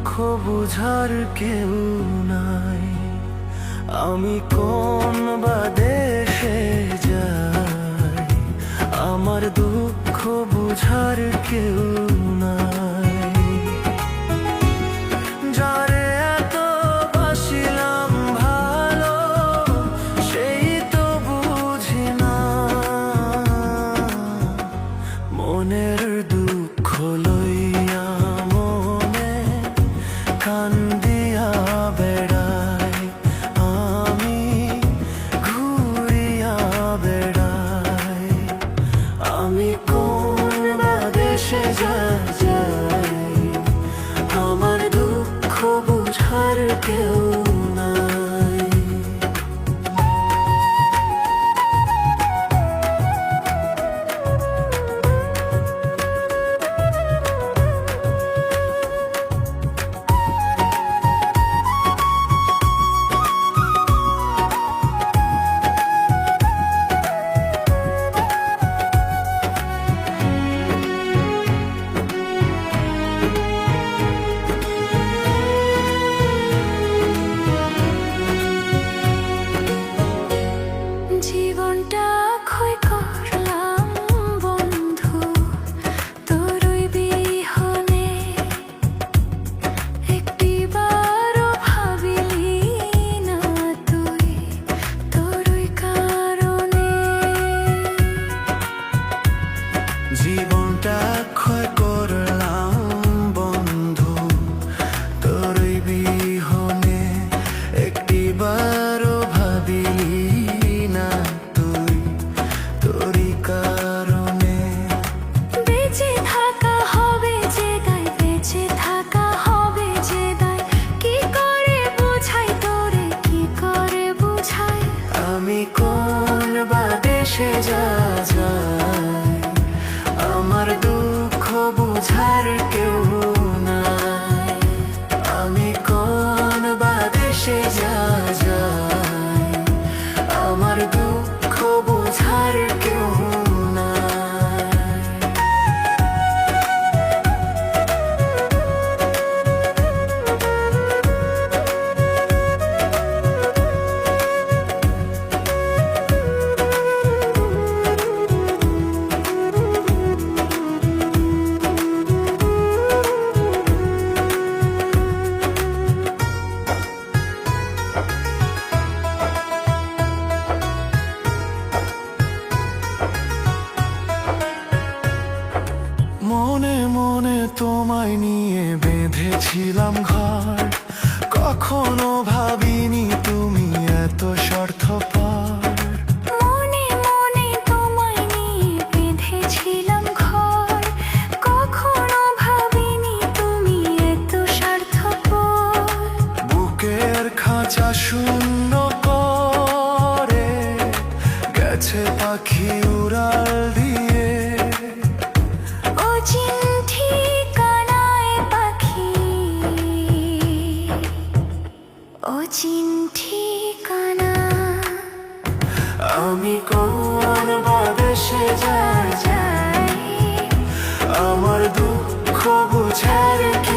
দুঃখ বুঝার কেউ নাই। আমি কোন বা দেশে যাই, আমার দুঃখ বুঝার কেউ নাই। যারে এত বাসিলাম ভালো, সেই তো বুঝি না মনের দুঃখ লইয়া মনে কান্দিয়া বেড়াই। আমি ঘুরিয়া বেড়াই। আমি কোন বা দেশে যাই, আমার দুঃখ বুঝার কেউ নাই। জীবনটা ক্ষয় করলাম বন্ধু তোরই বিহনে, একটিবারও ভাবিলি না তুই তোরই কারণে। জীবনটা ক্ষয় করলাম বন্ধু তোরই বিহনে, একটিবারও ভাবিলি না তুই তোরই কারণে। বেঁচে থাকা হবে যে দায়, বেঁচে থাকা হবে যে দায়, কি করে বুঝাই তোরে, কি করে বুঝাই। আমি কোন বা দেশে যাই, আমার দুঃখ বুঝার কেউ নাই। আমি কোন বা দেশে যাই, আমার দুঃখ বুঝার কেউ নাই। মনে মনে তোমায় নিয়ে বেঁধেছিলাম ঘর, কখনো ভাবিনি তুমি এত স্বার্থপর। মনে মনে তোমায় নিয়ে বেঁধেছিলাম ঘর, কখনো ভাবিনি তুমি এত স্বার্থপর। বুকের খাঁচা শূন্য করে গেছে পাখি উড়াল দিয়ে। অচিন ঠিকানায় পাখি, অচিন ঠিকানা। আমি কোন বা দেশে যাই, যাই আমার দুঃখ বুঝার কেউ